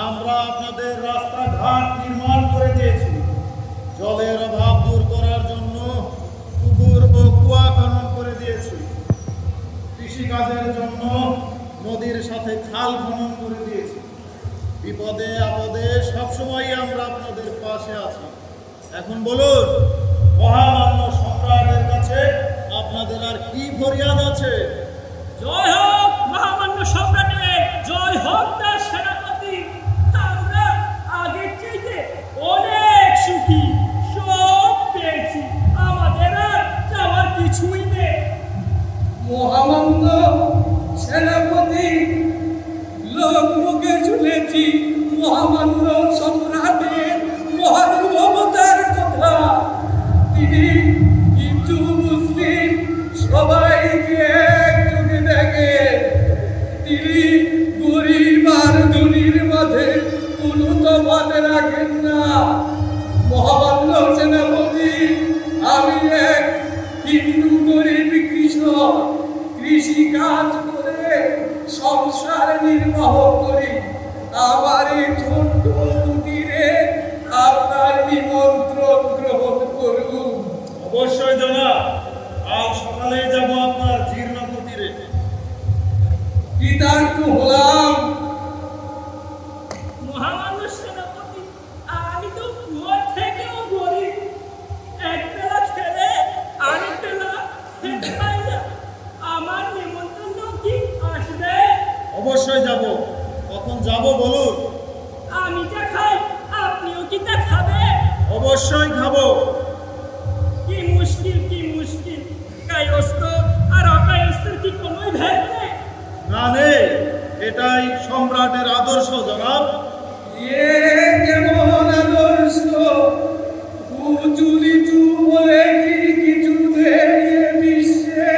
আমরা আপনাদের রাস্তাঘাট নির্মাণ করে দিয়েছি। জলের অভাব দূর করার জন্য পুকুর ও কুয়া খনন করে দিয়েছি। কৃষিকাজের জন্য নদীর সাথে খাল খনন করে দিয়েছি। বিপদে আপদে সবসময় আমরা আপনাদের পাশে আছি। এখন বলুন, মহামান্য সম্রাটের কাছে আপনাদের আর কি ফরিয়াদ আছে? জয় হোক মহামান্য সম্রাটের, জয় হোক তার সেনাপতি। আমরা আগের চাইতে অনেক সুখী, সব পেয়েছি, আমাদের আর চাওয়ার কিছুই নেই। মহামান্য সেনাপতি, লোক মুখে শুনেছি মহামান্য সম্রাটের মহানুভবতার কথা। তিনি হিন্দু মুসলিম সবাইকে একযোগে দেখেন। তিনি গরিব আর ধনীর মাঝে কোনো তফাৎ রাখেন না। মহামান্য সেনাপতি, আমি এক হিন্দু গরিব কৃষক, কৃষি কাজ করে সংসার নির্বাহ করি। আমার এই ছোট্ট কুটিরে আপনার নিমন্ত্রণ গ্রহণ করুন। অবশ্যই জনাব, কাল সকালে যাব আপনার জীর্ণ কুটিরে। কৃতার্থ হলাম। মহামান্য সেনাপতি, আমি তো কুয়োর থেকেও গরিব। এক বেলা খেলে আরেক বেলা খেতে পাই না। আমার নিমন্ত্রণ কি আসবে? অবশ্যই যাব। কখন যাব বলুন? আমি যা খাই আপনিও কি তা খাবেন? অবশ্যই খাবো। কি মুশকিল, কি মুশকিল! কায়স্থ আর অকায়স্থের কি কোনোই ভেদ নেই? না নেই, এটাই সম্রাটের আদর্শ জনাব। এ কেমন আদর্শ! উঁচু নিচু বলে কি কিছু নেই এ বিশ্বে?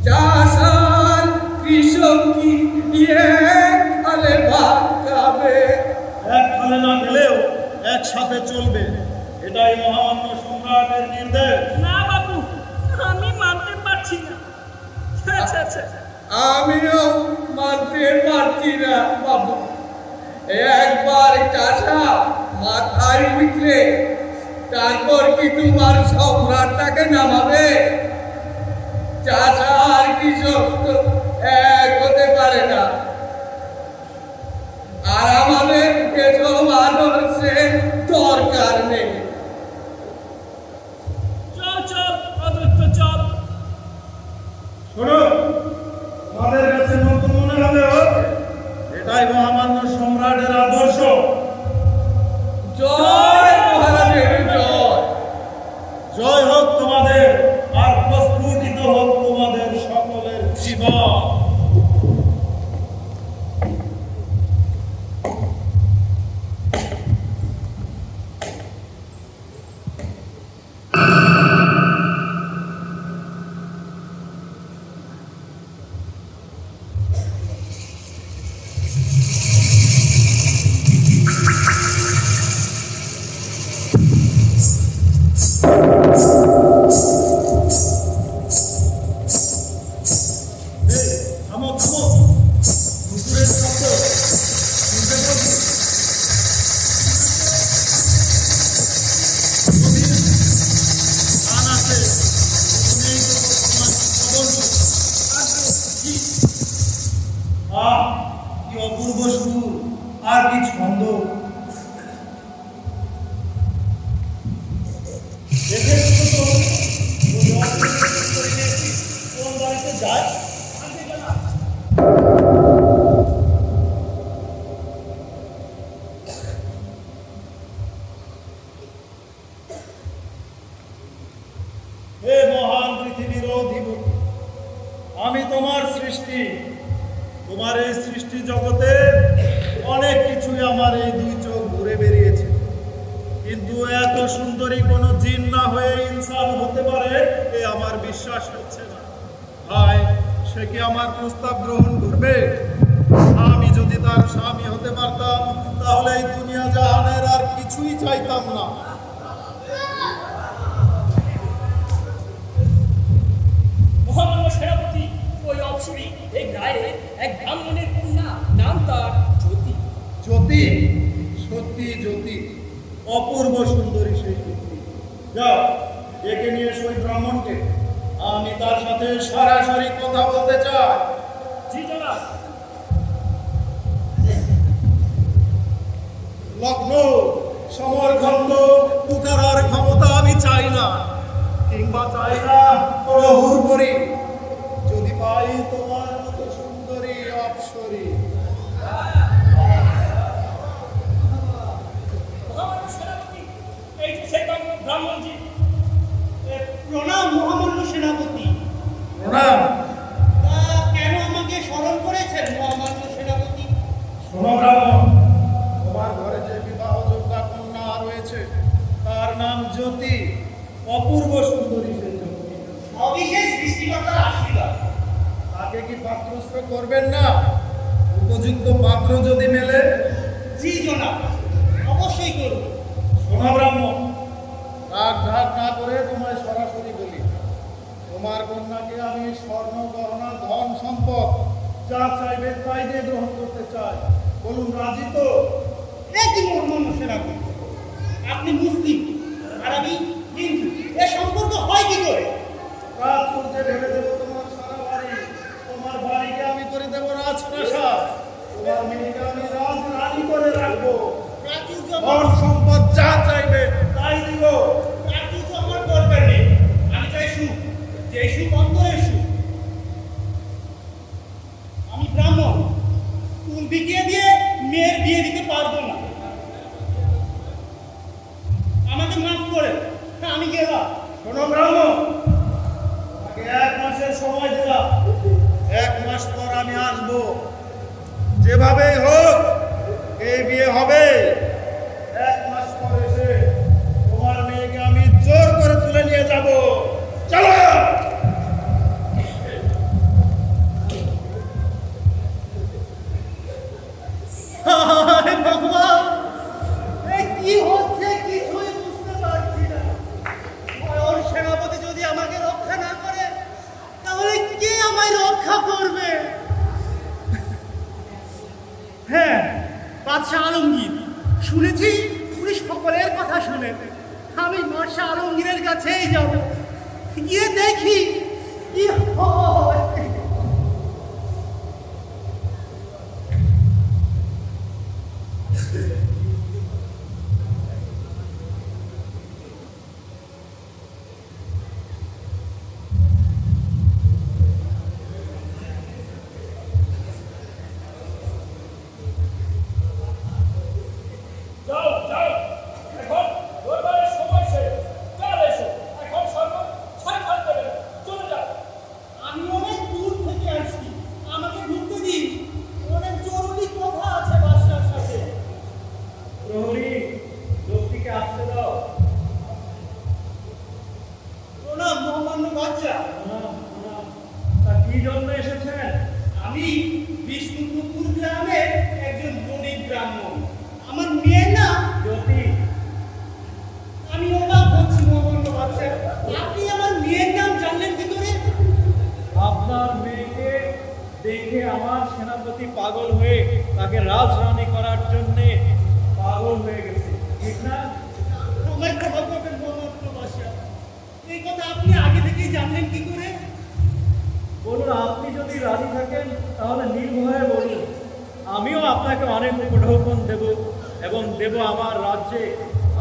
চাষ আর কৃষক কি এক খালে ভাত খাবে? এক খালে না গেলেও একসাথে চলবে, এটাই মহামান্য সম্রাটের নির্দেশ। না বাবু, আমি মানতে পারছি না। আমিও মানতে পারছি না বাবু। একবার চাষা মাথায় উঠলে তারপর কি তোমার সম্রাটটাকে নামাবে? চাষা আর কৃষক তো এক হতে পারে না। আর আমাদের এসব আদর্শের দরকার নেই। চল চল অদত্ত, চল। শোনো, আমাদের কাছে নতুন মনে হলেও এটাই মহামান্য সম্রাটের আদর্শ। জয় মহারাজের জয়। জয় হোক তোমাদের, আর প্রস্ফুটিত হোক তোমাদের সকলের জীবন। থামো থামো, কুকুরের শব্দ শুনতে পাচ্ছি। গান আছে, শুনেই তো তোমার খবর নেই। আহ, কি অপূর্ব সুর আর কি ছন্দ! দেখেছো তো, ওই অপূর্ব পরিবেশটি কোন বাড়িতে যায়? হে মহান পৃথিবীর অধিপতি, আমি তোমার সৃষ্টি। তোমার এই সৃষ্টি জগতে অনেক কিছুই আমার এই দুই চোখ ঘুরে বেরিয়েছে, কিন্তু এত সুন্দরী কোনো জিন না হয়ে ইনসান হতে পারে এ আমার বিশ্বাস হচ্ছে না। ভাই, সে কি আমার প্রস্তাব গ্রহণ করবে? আমি যদি তার স্বামী হতে পারতাম তাহলে এই দুনিয়া জাহানের আর কিছুই চাইতাম না। মহামান্য সেনাপতি, ওই অপ্সরী এই গায়ে এক ব্রাহ্মণের কন্যা, নাম তার জ্যোতি। জ্যোতি, সত্যি জ্যোতি, অপূর্ব সুন্দরী সেই জ্যোতি। যাও, একে নিয়ে এসো ওই ব্রাহ্মণকে, আমি তার সাথে সরাসরি কথা বলতে চাই। জি জনাব। লখনৌ সমরখণ্ড পুকারার ক্ষমতা আমি চাই না, কিংবা চাই না প্রভুর করি, যদি পাই তোমার মতো সুন্দরী অপ্সরী। মহামান্য সেনাপতি, এই যে সেই ব্রাহ্মণজি। প্রণাম মহামান্য সেনাপতি। প্রণাম। তা কেন আমাকে স্মরণ করেছেন মহামান্য সেনাপতি? শোনো ব্রাহ্মণ, তোমার ঘরে যে বিবাহযোগ্যা কন্যা রয়েছে তার নাম জ্যোতি, অপূর্ব সুন্দরী সেই জ্যোতি। সবিশেষ সৃষ্টিকর্তার আশীর্বাদ। তাকে কি পাত্রস্থ করবেন না? উপযুক্ত পাত্র যদি মেলে। জি জনাব, অবশ্যই করব। শোনো ব্রাহ্মণ, রাগ ঢাক না করে তোমায় সরাসরি বলি, তোমার কন্যাকে আমি স্বর্ণ গহনা ধন সম্পদ যা চাইবে তাই দিয়ে গ্রহণ করতে চাই। বলুন, রাজি তো? একই মহামান্য সেনাপতি, আপনি মুসলিম আর আমি হিন্দু, এ সম্পর্ক হয় কি করে? রাজপুরতে ঢেলে দেবো তোমার সারা বাড়ি, তোমার বাড়িকে আমি করে দেবো রাজপ্রাসাদ, তোমার মেয়েকে আমি রাজরানী করে রাখবো, প্রাচুর্য ধন সম্পদ যা চাইবে তাই দিব। প্রাচুর্য আমার দরকার নেই, আমি চাই সুখ, যে সুখ অন্তরের সুখ। আমি ব্রাহ্মণ, চুল বিকিয়ে দিয়ে মেয়ের বিয়ে দিতে পারবো না। আমাকে মাফ করে, আমি গেলাম। শোনো ব্রাহ্মণ, তোমাকে 1 মাসের সময় দিলাম, 1 মাস পর আমি আসবো, যেভাবেই হোক এই বিয়ে হবে। 1 মাস পর এসে তোমার মেয়েকে আমি জোর করে তুলে নিয়ে যাব। চলো। হায় ভগবান, এ কি হচ্ছে কিছুই বুঝতে পারছি না। ওর সেনাপতি যদি আমাকে রক্ষা না করে, তাহলে কে আমায় রক্ষা করবে? হ্যাঁ, বাদশাহ আলমগীর, শুনেছি উনি সকলের কথা শুনেন। আমি বাদশাহ আলমগীরের কাছেই যাব, গিয়ে দেখি কি হয়। যাও যাও, এখন দরবারের সময় শেষ। কাল এসো, এখন সর্বত ছাড় দেবে না, চলে যাও। আমি অনেক দূর থেকে আসছি, আমাকে ঢুকতে দিন। অনেক জরুরি কথা আছে বাদশার সাথে। প্রহরী, লোকটিকে আসতে দাও। প্রণাম মহামান্য বাদশা। তা কি জন্য এসেছেন? আমি বিষ্ণুপুর গ্রামের একজন গরিব ব্রাহ্মণ। আমার মেয়ের নাম জ্যোতি। আমি অবাক হচ্ছি মহামান্য বাদশা, আপনি আমার মেয়ের নাম জানলেন কি করে? আপনার মেয়েকে দেখে আমার সেনাপতি পাগল হয়ে তাকে রাজরানী করার জন্যে পাগল হয়ে গেছে, ঠিক না? আমায় ক্ষমা করবেন মহামান্য বাদশা, এই কথা আপনি আগে থেকেই জানলেন কি করে? বলুন, আপনি যদি রাজি থাকেন তাহলে নির্ভয়ে বলুন, আমিও আপনাকে অনেক উপঢৌকন দেব এবং দেব আমার রাজ্যে,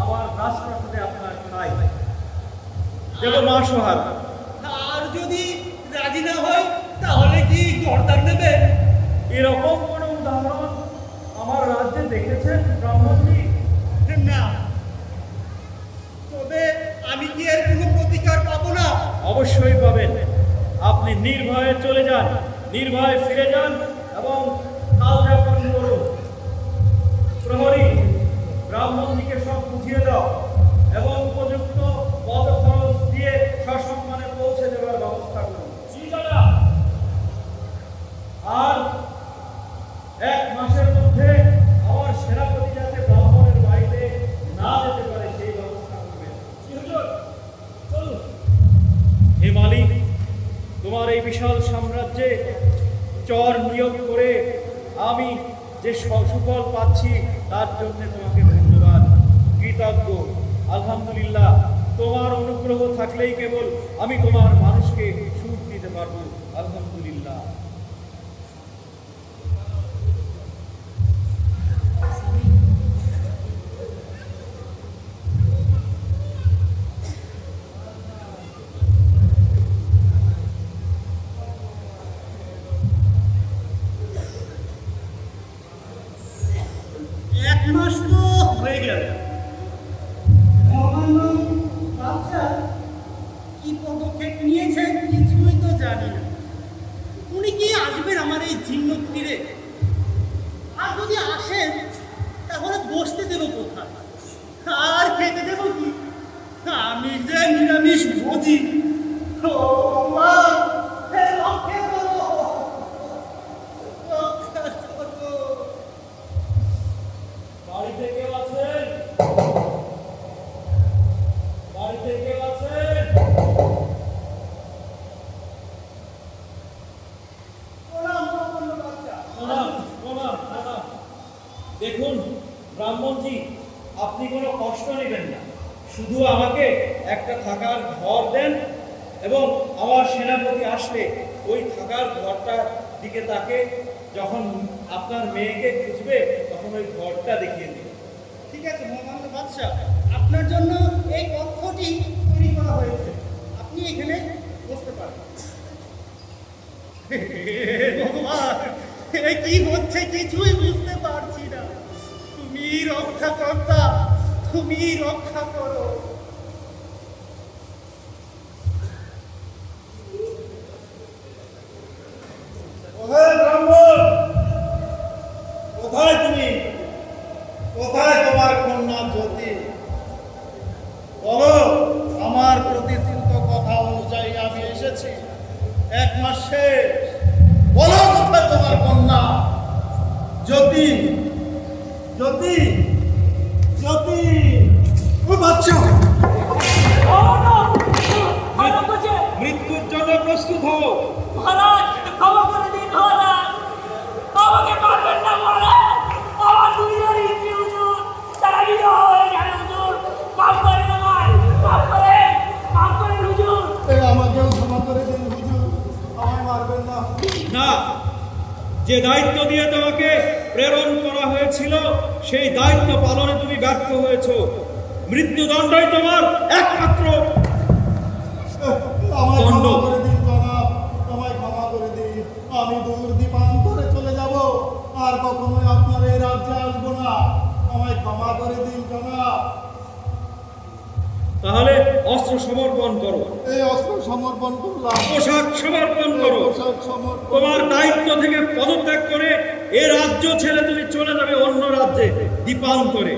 আমার রাজপ্রাসাদে আপনার ঠাঁই দেব মাসোহার। আর যদি রাজি না হয় তাহলে কি গর্দান নেবে? এরকম কোনো উদাহরণ আমার রাজ্যে দেখেছেন ব্রাহ্মণজি? না, তবে আমি কি এর কোনো প্রতিকার পাবো না? অবশ্যই পাবেন। আপনি নির্ভয়ে চলে যান, নির্ভয়ে ফিরে যান এবং কাল যাপন করুন। প্রহরী, ব্রাহ্মণজিকে সব বুঝিয়ে দাও এবং উপযুক্ত পদ খরচ দিয়ে সসম্মানে পৌঁছে দেওয়ার ব্যবস্থা করুন। জি জনাব। আর 1 মাসের মধ্যে আমার সেনাপতি যাতে ব্রাহ্মণের বাইরে না যেতে পারে সেই ব্যবস্থা করবেন। জি হুজুর, চলুন। হে মালিক, তোমার এই বিশাল সাম্রাজ্যে নিয়োগ করে আমি যে সুফল পাচ্ছি তার জন্য তোমাকে ধন্যবাদ, কৃতজ্ঞ। আলহামদুলিল্লাহ, তোমার অনুগ্রহ থাকলেই কেবল আমি তোমার মানুষকে সুখ দিতে পারবো। আলহামদুলিল্লাহ। এক মাস তো হয়ে গেল। মহামান্য বাদশাহ কি পদক্ষেপ নিয়েছেন কিছুই তো জানি না। উনি কি আসবেন আমার এই জিন্নত তীরে? আর যদি আসেন তাহলে বসতে দেবো কোথায়, আর খেতে দেবো কি? আমি যে নিরামিষ ভোজি। ও মা, হে রক্ষে করো, রক্ষা করো। বাড়িতে কেউ আছেন? বাড়িতে কেউ আছেন? প্রণাম, প্রণাম, প্রণাম। দেখুন ব্রাহ্মণজি, আপনি কোনো কষ্ট নেবেন না, শুধু আমাকে একটা থাকার ঘর দেন এবং আমার সেনাপতি আসলে ওই থাকার ঘরটার দিকে তাকে যখন আপনার মেয়েকে খুঁজবে তখন ওই ঘরটা দেখিয়ে দিন। ঠিক আছে মহামান্য বাদশাহ, আপনার জন্য এই কক্ষটি তৈরি করা হয়েছে, আপনি এখানে বসতে পারেন। ভগবান, এ কি হচ্ছে কিছুই বুঝতে পারছি না। তুমি রক্ষা কর্তা, তুমি রক্ষা করো। ওহে ব্রাহ্মণ, কোথায় তুমি? কোথায় তোমার কন্যা জ্যোতি? বলো, আমার প্রতিশ্রুত কথা অনুযায়ী আমি এসেছি। এক মাস শেষ, বলো কোথায় তোমার কন্যা জ্যোতি? জ্যোতি, জ্যোতি। ও বাচ্চা, মৃত্যুর জন্য প্রস্তুত হও। মহারাজ, ক্ষমা করে দিন মহারাজ, আমাকে মারবেন না মহারাজ। আমার দুইজনই স্ত্রী হুজুর, তারা বিবাহ হয়ে গেছে হুজুর। মাফ করেন আমায়, মাফ করেন, মাফ করেন হুজুর। আমাকেও ক্ষমা করে দিন হুজুর, আমায় মারবেন না। না, যে দায়িত্ব দিয়ে তোমাকে প্রেরণ করা হয়েছিল সেই দায়িত্ব পালনে তুমি ব্যর্থ হয়েছো। মৃত্যুদণ্ডই তোমার একমাত্র আমায় দণ্ড। ক্ষমা করে দিন জনাব, আমায় ক্ষমা করে দিন। আমি দূর দ্বীপান্তরে চলে যাব, আর কখনোই আপনার এই রাজ্যে আসবো না। আমায় ক্ষমা করে দিন জনাব। তাহলে অস্ত্র সমর্পণ করো, এই অস্ত্র সমর্পণ করলাম। পোশাক সমর্পণ করো, পোশাক সমর্পণ। তোমার দায়িত্ব থেকে পদত্যাগ করে এ রাজ্য ছেড়ে তুমি চলে যাবে অন্য রাজ্যে, দ্বীপান্তরে।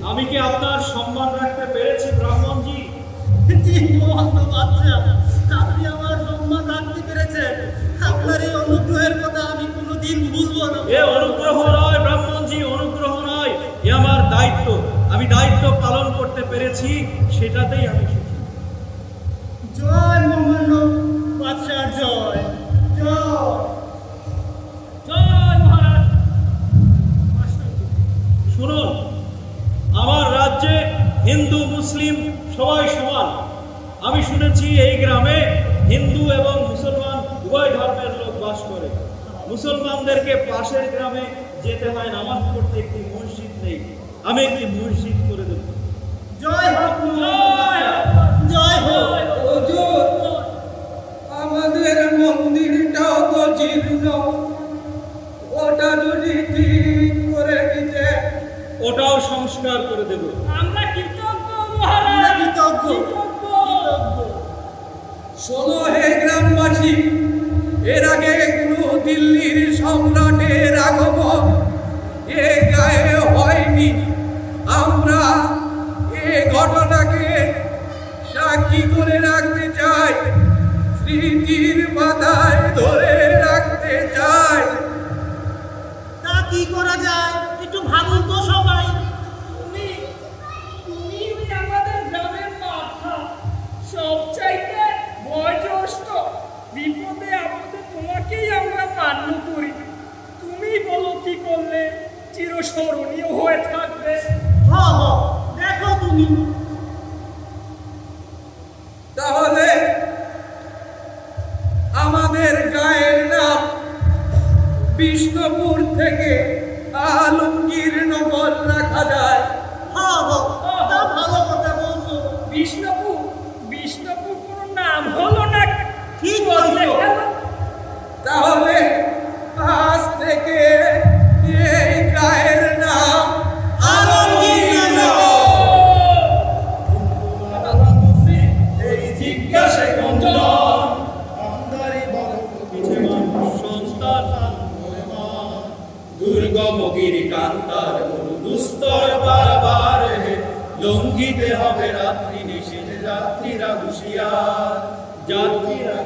আমি কি আপনার সম্মান রাখতে পেরেছি ব্রাহ্মণজি? জি মহামান্য বাদশাহ, আপনি আমার সম্মান রাখতে পেরেছেন। আপনার এই অনুগ্রহের কথা আমি কোনোদিন ভুলবো না। এ অনুগ্রহ নয় ব্রাহ্মণজি, অনুগ্রহ নয়, এ আমার দায়িত্ব। আমি দায়িত্ব পালন করতে পেরেছি, সেটাতেই আমি সুখী। জয় মহামান্য বাদশাহ, জয় জয়। জয় মহারাজ। শুনুন, আমার রাজ্যে হিন্দু মুসলিম সবাই সমান। আমি শুনেছি এই গ্রামে হিন্দু এবং মুসলমান উভয় ধর্মের লোক বাস করে। মুসলমানদেরকে পাশের গ্রামে যেতে হয় নামাজ পড়তে, একটি মসজিদ নেই। আমি একটি মসজিদ করে দেব। জয় হোক জয় হোক। হুজুর, আমাদের মন্দিরটাও তো জীর্ণ, ওটা যদি ঠিক করে দিতে। ওটাও সংস্কার করে দেব। আমরা কৃতজ্ঞ আমরা মহারাজ, কৃতজ্ঞ। শোনো হে গ্রামবাসী, এর আগে কোনো দিল্লির সম্রাটের আগমন এ গায়ে হয়নি। আমরা এ ঘটনাকে সাক্ষী করে রাখতে চাই, স্মৃতির পাতায় ধরে রাখতে চাই। তা কি করা যায় একটু ভাবুন তো সবাই। তুমি তুমি ওই আমাদের বিষ্ণুপুর থেকে আলমগীর নগর রাখা যায়। হ্যাঁ তা ভালো কথা বলছো। বিষ্ণুপুর বিষ্ণুপুর কোনো নাম হলো না, ঠিক বদলে বলছো। গেল। তাহলে আজ থেকে এই গায়ের নাম আলমগীর নগর। এই জিজ্ঞাসে গঞ্জন আমদারি বড় কিছু মানুষ সন্তান দুর্গম গিরিকান্তার দুস্তর বারবার লঙ্ঘিতে হবে রাত্রি নিষেধ, যাত্রীরা হুঁশিয়ার, যাত্রীরা